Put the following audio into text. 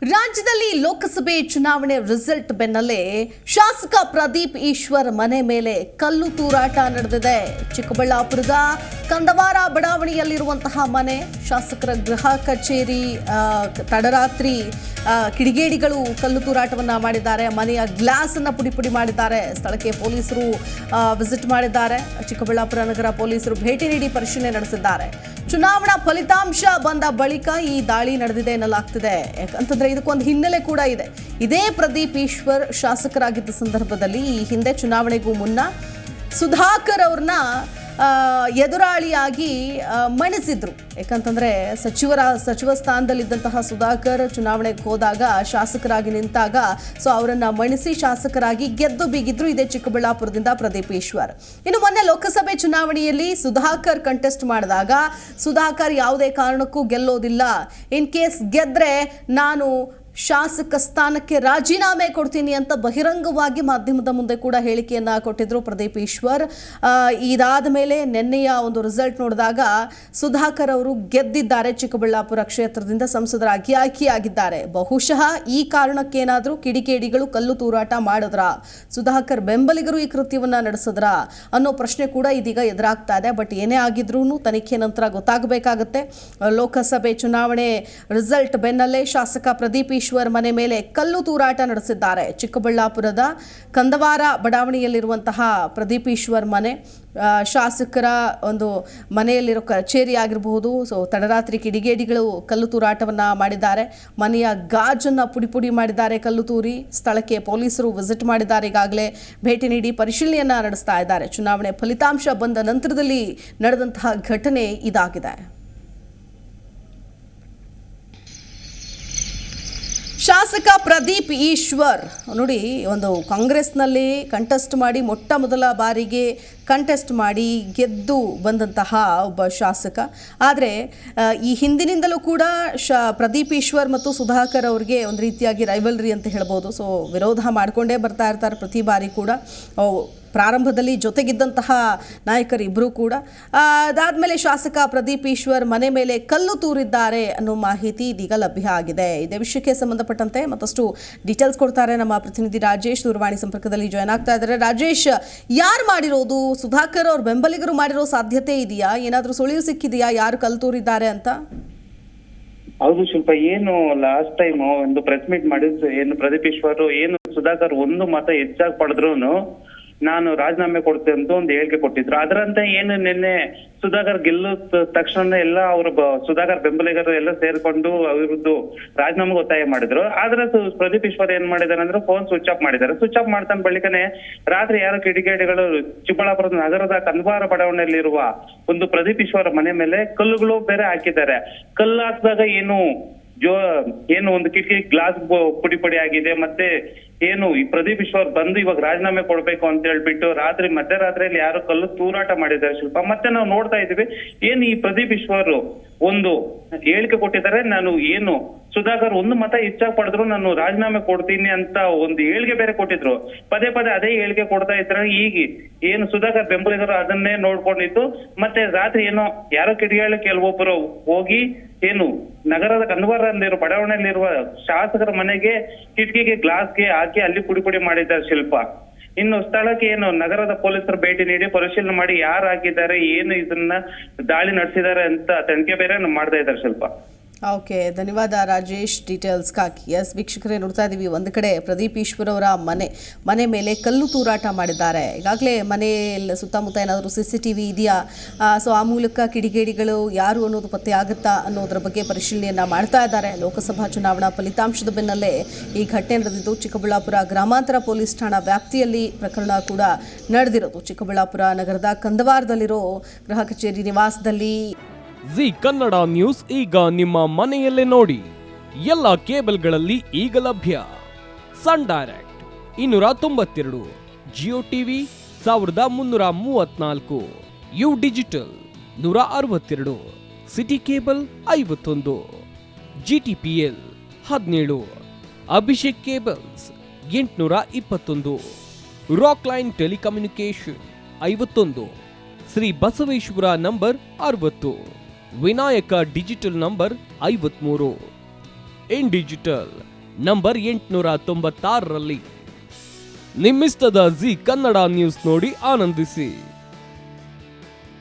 ರಾಜ್ಯದಲ್ಲಿ ಲೋಕಸಭೆ ಚುನಾವಣೆ ರಿಸಲ್ಟ್ ಬೆನ್ನಲ್ಲೇ ಶಾಸಕ ಪ್ರದೀಪ್ ಈಶ್ವರ್ ಮನೆ ಮೇಲೆ ಕಲ್ಲು ತೂರಾಟ ನಡೆದಿದೆ. ಚಿಕ್ಕಬಳ್ಳಾಪುರದ ಕಂದವಾರ ಬಡಾವಣೆಯಲ್ಲಿರುವಂತಹ ಮನೆ, ಶಾಸಕರ ಗೃಹ ಕಚೇರಿ ತಡರಾತ್ರಿ ಕಿಡಿಗೇಡಿಗಳು ಕಲ್ಲು ತೂರಾಟವನ್ನ ಮಾಡಿದ್ದಾರೆ. ಮನೆಯ ಗ್ಲಾಸ್ ಅನ್ನ ಪುಡಿ ಮಾಡಿದ್ದಾರೆ. ಸ್ಥಳಕ್ಕೆ ಪೊಲೀಸರು ವಿಸಿಟ್ ಮಾಡಿದ್ದಾರೆ. ಚಿಕ್ಕಬಳ್ಳಾಪುರ ನಗರ ಪೊಲೀಸರು ಭೇಟಿ ನೀಡಿ ಪರಿಶೀಲನೆ ನಡೆಸಿದ್ದಾರೆ. ಚುನಾವಣಾ ಫಲಿತಾಂಶ ಬಂದ ಬಳಿಕ ಈ ದಾಳಿ ನಡೆದಿದೆ ಎನ್ನಲಾಗ್ತಿದೆ. ಯಾಕಂತಂದ್ರೆ ಇದಕ್ಕೊಂದು ಹಿನ್ನೆಲೆ ಕೂಡ ಇದೆ. ಇದೇ ಪ್ರದೀಪ್ ಈಶ್ವರ್ ಶಾಸಕರಾಗಿದ್ದ ಸಂದರ್ಭದಲ್ಲಿ ಈ ಹಿಂದೆ ಚುನಾವಣೆಗೂ ಮುನ್ನ ಸುಧಾಕರ್ ಅವ್ರನ್ನ ಎದುರಾಳಿಯಾಗಿ ಮಣಿಸಿದ್ರು. ಯಾಕಂತಂದ್ರೆ ಸಚಿವ ಸ್ಥಾನದಲ್ಲಿದ್ದಂತಹ ಸುಧಾಕರ್ ಚುನಾವಣೆಗೆ ಹೋದಾಗ ಶಾಸಕರಾಗಿ ನಿಂತಾಗ ಅವರನ್ನ ಮಣಿಸಿ ಶಾಸಕರಾಗಿ ಗೆದ್ದು ಬೀಗಿದ್ರು ಇದೇ ಚಿಕ್ಕಬಳ್ಳಾಪುರದಿಂದ ಪ್ರದೀಪ್ ಈಶ್ವರ್. ಇನ್ನು ಮೊನ್ನೆ ಲೋಕಸಭೆ ಚುನಾವಣೆಯಲ್ಲಿ ಸುಧಾಕರ್ ಕಂಟೆಸ್ಟ್ ಮಾಡಿದಾಗ ಸುಧಾಕರ್ ಯಾವುದೇ ಕಾರಣಕ್ಕೂ ಗೆಲ್ಲೋದಿಲ್ಲ, ಇನ್ ಕೇಸ್ ಗೆದ್ರೆ ನಾನು ಶಾಸಕ ಸ್ಥಾನಕ್ಕೆ ರಾಜೀನಾಮೆ ಕೊಡ್ತೀನಿ ಅಂತ ಬಹಿರಂಗವಾಗಿ ಮಾಧ್ಯಮದ ಮುಂದೆ ಕೂಡ ಹೇಳಿಕೆಯನ್ನ ಕೊಟ್ಟಿದ್ರು ಪ್ರದೀಪ್ ಈಶ್ವರ್. ಇದಾದ ಮೇಲೆ ನಿನ್ನೆಯ ಒಂದು ರಿಸಲ್ಟ್ ನೋಡಿದಾಗ ಸುಧಾಕರ್ ಅವರು ಗೆದ್ದಿದ್ದಾರೆ. ಚಿಕ್ಕಬಳ್ಳಾಪುರ ಕ್ಷೇತ್ರದಿಂದ ಸಂಸದರಾಗಿ ಆಯ್ಕೆಯಾಗಿದ್ದಾರೆ. ಬಹುಶಃ ಈ ಕಾರಣಕ್ಕೇನಾದರೂ ಕಿಡಿಗೇಡಿಗಳು ಕಲ್ಲು ತೂರಾಟ ಮಾಡಿದ್ರ, ಸುಧಾಕರ್ ಬೆಂಬಲಿಗರು ಈ ಕೃತ್ಯವನ್ನ ನಡೆಸಿದ್ರ ಅನ್ನೋ ಪ್ರಶ್ನೆ ಕೂಡ ಇದೀಗ ಎದುರಾಗ್ತಾ ಇದೆ. ಬಟ್ ಏನೇ ಆಗಿದ್ರೂ ತನಿಖೆ ನಂತರ ಗೊತ್ತಾಗಬೇಕಾಗತ್ತೆ. ಲೋಕಸಭೆ ಚುನಾವಣೆ ರಿಸಲ್ಟ್ ಬೆನ್ನಲ್ಲೇ ಶಾಸಕ ಪ್ರದೀಪ್ ಈಶ್ವರ್ ಮನೆ ಮೇಲೆ ಕಲ್ಲು ತೂರಾಟ ನಡೆಸಿದ್ದಾರೆ. ಚಿಕ್ಕಬಳ್ಳಾಪುರದ ಕಂದವಾರ ಬಡಾವಣೆಯಲ್ಲಿರುವಂತಹ ಪ್ರದೀಪ್ ಈಶ್ವರ್ ಮನೆ, ಶಾಸಕರ ಒಂದು ಮನೆಯಲ್ಲಿರೋ ಕಚೇರಿ ಆಗಿರಬಹುದು. ತಡರಾತ್ರಿ ಕಿಡಿಗೇಡಿಗಳು ಕಲ್ಲು ತೂರಾಟವನ್ನ ಮಾಡಿದ್ದಾರೆ. ಮನೆಯ ಗಾಜನ್ನ ಪುಡಿ ಮಾಡಿದ್ದಾರೆ ಕಲ್ಲು ತೂರಿ. ಸ್ಥಳಕ್ಕೆ ಪೊಲೀಸರು ವಿಸಿಟ್ ಮಾಡಿದ್ದಾರೆ. ಈಗಾಗಲೇ ಭೇಟಿ ನೀಡಿ ಪರಿಶೀಲನೆಯನ್ನ ನಡೆಸ್ತಾ ಇದ್ದಾರೆ. ಚುನಾವಣೆ ಫಲಿತಾಂಶ ಬಂದ ನಂತರದಲ್ಲಿ ನಡೆದಂತಹ ಘಟನೆ ಇದಾಗಿದೆ. ಶಾಸಕ ಪ್ರದೀಪ್ ಈಶ್ವರ್ ನೋಡಿ, ಒಂದು ಕಾಂಗ್ರೆಸ್ನಲ್ಲಿ ಕಂಟೆಸ್ಟ್ ಮಾಡಿ ಮೊಟ್ಟ ಮೊದಲ ಬಾರಿಗೆ ಕಂಟೆಸ್ಟ್ ಮಾಡಿ ಗೆದ್ದು ಬಂದಂತಹ ಒಬ್ಬ ಶಾಸಕ. ಆದರೆ ಈ ಹಿಂದಿನಿಂದಲೂ ಕೂಡ ಪ್ರದೀಪ್ ಈಶ್ವರ್ ಮತ್ತು ಸುಧಾಕರ್ ಅವ್ರಿಗೆ ಒಂದು ರೀತಿಯಾಗಿ ರೈವಲ್ರಿ ಅಂತ ಹೇಳ್ಬೋದು. ವಿರೋಧ ಮಾಡಿಕೊಂಡೇ ಬರ್ತಾ ಇರ್ತಾರೆ ಪ್ರತಿ ಬಾರಿ ಕೂಡ. ಪ್ರಾರಂಭದಲ್ಲಿ ಜೊತೆಗಿದ್ದಂತಹ ನಾಯಕರಿಬ್ಬರು ಕೂಡ. ಅದಾದಮೇಲೆ ಶಾಸಕ ಪ್ರದೀಪ್ ಈಶ್ವರ್ ಮನೆ ಮೇಲೆ ಕಲ್ಲು ತೂರಿದ್ದಾರೆ ಅನ್ನೋ ಮಾಹಿತಿ ಇದೀಗ ಲಭ್ಯ ಆಗಿದೆ. ಇದೇ ವಿಷಯಕ್ಕೆ ಸಂಬಂಧಪಟ್ಟಂತೆ ಮತ್ತಷ್ಟು ಡೀಟೇಲ್ಸ್ ಕೊಡ್ತಾರೆ ನಮ್ಮ ಪ್ರತಿನಿಧಿ ರಾಜೇಶ್. ದೂರವಾಣಿ ಸಂಪರ್ಕದಲ್ಲಿ ಜಾಯ್ನ್ ಆಗ್ತಾ ಇದ್ದಾರೆ. ರಾಜೇಶ್, ಯಾರು ಮಾಡಿರೋದು? ಸುಧಾಕರ್ ಅವ್ರ ಬೆಂಬಲಿಗರು ಮಾಡಿರೋ ಸಾಧ್ಯತೆ ಇದೆಯಾ? ಏನಾದರೂ ಸುಳಿವು ಸಿಕ್ಕಿದೆಯಾ ಯಾರು ಕಲ್ಲು ತೂರಿದ್ದಾರೆ ಅಂತ? ಹೌದು ಶಿಲ್ಪ, ಏನು ಲಾಸ್ಟ್ ಟೈಮ್ ಒಂದು ಪ್ರೆಸ್ ಮೀಟ್ ಮಾಡಿದ್ರು, ಏನು ಪ್ರದೀಪ್ ಈಶ್ವರ್ ಏನು ಸುಧಾಕರ್ ಒಂದು ಮತ ಹೆಚ್ಚಾಗಿ ಪಡೆದ್ರು ನಾನು ರಾಜೀನಾಮೆ ಕೊಡ್ತೇನೆ ಅಂತ ಒಂದು ಹೇಳಿಕೆ ಕೊಟ್ಟಿದ್ರು. ಅದರಂತೆ ಏನು ನಿನ್ನೆ ಸುಧಾಕರ್ ಗೆಲ್ಲುತ್ತ ತಕ್ಷಣ ಎಲ್ಲ ಅವರು ಸುಧಾಕರ್ ಬೆಂಬಲಿಗರು ಎಲ್ಲ ಸೇರ್ಕೊಂಡು ಅವರದ್ದು ರಾಜೀನಾಮೆಗೆ ಒತ್ತಾಯ ಮಾಡಿದ್ರು. ಆದ್ರೆ ಪ್ರದೀಪ್ ಈಶ್ವರ್ ಏನ್ ಮಾಡಿದಾರೆ ಅಂದ್ರೆ ಫೋನ್ ಸ್ವಿಚ್ ಆಫ್ ಮಾಡಿದ್ದಾರೆ. ಸ್ವಿಚ್ ಆಫ್ ಮಾಡ್ತಾನೆ ಬಳಿಕನೆ ರಾತ್ರಿ ಯಾರು ಕಿಡಿಗೇಡಿಗಳು ಚಿಕ್ಕಬಳ್ಳಾಪುರದ ನಗರದ ಕಂದವಾರ ಬಡಾವಣೆಯಲ್ಲಿರುವ ಒಂದು ಪ್ರದೀಪ್ ಈಶ್ವರ್ ಮನೆ ಮೇಲೆ ಕಲ್ಲುಗಳು ಬೇರೆ ಹಾಕಿದ್ದಾರೆ. ಕಲ್ಲು ಹಾಕಿದಾಗ ಏನು ಒಂದು ಕಿಟಕಿ ಗ್ಲಾಸ್ ಪುಡಿ ಆಗಿದೆ. ಮತ್ತೆ ಏನು ಈ ಪ್ರದೀಪ್ ಈಶ್ವರ್ ಬಂದು ಇವಾಗ ರಾಜೀನಾಮೆ ಕೊಡ್ಬೇಕು ಅಂತ ಹೇಳ್ಬಿಟ್ಟು ಮಧ್ಯರಾತ್ರಿಯಲ್ಲಿ ಯಾರು ಕಲ್ಲು ತೂರಾಟ ಮಾಡಿದ್ದಾರೆ ಶಿಲ್ಪ. ಮತ್ತೆ ನಾವು ನೋಡ್ತಾ ಇದೀವಿ, ಏನು ಈ ಪ್ರದೀಪ್ ಈಶ್ವರ್ ಒಂದು ಹೇಳಿಕೆ ಕೊಟ್ಟಿದ್ದಾರೆ, ನಾನು ಏನು ಸುಧಾಕರ್ ಒಂದು ಮತ ಹೆಚ್ಚಾಗಿ ಪಡೆದ್ರು ನಾನು ರಾಜೀನಾಮೆ ಕೊಡ್ತೀನಿ ಅಂತ ಒಂದು ಹೇಳಿಕೆ ಬೇರೆ ಕೊಟ್ಟಿದ್ರು. ಪದೇ ಅದೇ ಹೇಳಿಕೆ ಕೊಡ್ತಾ ಇದ್ರೆ ಈಗ ಏನು ಸುಧಾಕರ್ ಬೆಂಬಲಿಗರು ಅದನ್ನೇ ನೋಡ್ಕೊಂಡಿತ್ತು. ಮತ್ತೆ ರಾತ್ರಿ ಏನೋ ಯಾರೋ ಕಿಡಿಗೇಡಿ ಕೆಲವೊಬ್ಬರು ಹೋಗಿ ಏನು ನಗರದ ಕಂದವಾರಲ್ಲಿರುವ ಬಡಾವಣೆಯಲ್ಲಿರುವ ಶಾಸಕರ ಮನೆಗೆ ಕಿಟಕಿಗೆ ಗ್ಲಾಸ್ಗೆ ಹಾಕಿ ಅಲ್ಲಿ ಪುಡಿ ಮಾಡಿದ್ದಾರೆ ಶಿಲ್ಪ. ಇನ್ನು ಸ್ಥಳಕ್ಕೆ ಏನು ನಗರದ ಪೊಲೀಸರು ಭೇಟಿ ನೀಡಿ ಪರಿಶೀಲನೆ ಮಾಡಿ ಯಾರು ಹಾಕಿದ್ದಾರೆ, ಏನು ಇದನ್ನ ದಾಳಿ ನಡೆಸಿದ್ದಾರೆ ಅಂತ ತನಿಖೆ ಬೇರೆ ಮಾಡ್ತಾ ಇದ್ದಾರೆ ಶಿಲ್ಪ. ಓಕೆ, ಧನ್ಯವಾದ ರಾಜೇಶ್ ಡೀಟೇಲ್ಸ್ಗಾಗಿ. ಎಸ್ ವೀಕ್ಷಕರೇ, ನೋಡ್ತಾ ಇದ್ದೀವಿ, ಒಂದು ಕಡೆ ಪ್ರದೀಪ್ ಈಶ್ವರ್ ಅವರ ಮನೆ ಮೇಲೆ ಕಲ್ಲು ತೂರಾಟ ಮಾಡಿದ್ದಾರೆ. ಈಗಾಗಲೇ ಮನೆಯಲ್ಲಿ ಸುತ್ತಮುತ್ತ ಏನಾದರೂ CCTV ಇದೆಯಾ, ಆ ಮೂಲಕ ಕಿಡಿಗೇಡಿಗಳು ಯಾರು ಅನ್ನೋದು ಪತ್ತೆ ಆಗುತ್ತಾ ಅನ್ನೋದ್ರ ಬಗ್ಗೆ ಪರಿಶೀಲನೆಯನ್ನು ಮಾಡ್ತಾ ಇದ್ದಾರೆ. ಲೋಕಸಭಾ ಚುನಾವಣಾ ಫಲಿತಾಂಶದ ಬೆನ್ನಲ್ಲೇ ಈ ಘಟನೆ ನಡೆದಿದ್ದು. ಚಿಕ್ಕಬಳ್ಳಾಪುರ ಗ್ರಾಮಾಂತರ ಪೊಲೀಸ್ ಠಾಣಾ ವ್ಯಾಪ್ತಿಯಲ್ಲಿ ಪ್ರಕರಣ ಕೂಡ ನಡೆದಿರೋದು. ಚಿಕ್ಕಬಳ್ಳಾಪುರ ನಗರದ ಕಂದವಾರದಲ್ಲಿರೋ ಗೃಹ ಕಚೇರಿ ನಿವಾಸದಲ್ಲಿ ಜಿ ಕನ್ನಡ ನ್ಯೂಸ್ ಈಗ ನಿಮ್ಮ ಮನೆಯಲ್ಲೇ ನೋಡಿ. ಎಲ್ಲ ಕೇಬಲ್ಗಳಲ್ಲಿ ಈಗ ಲಭ್ಯ. Sun Direct 292, Jio TV 1334, U digital 162, city cable 51, GTPL 17, Abhishek cables 821, rock line telecommunication 51, Shri Basaveshwara number 60, Vinayaka digital number 53, in digital number 896ರಲ್ಲಿ. ನಿಮ್ಮಿಸ್ತದ ಜಿ ಕನ್ನಡ ನ್ಯೂಸ್ ನೋಡಿ ಆನಂದಿಸಿ.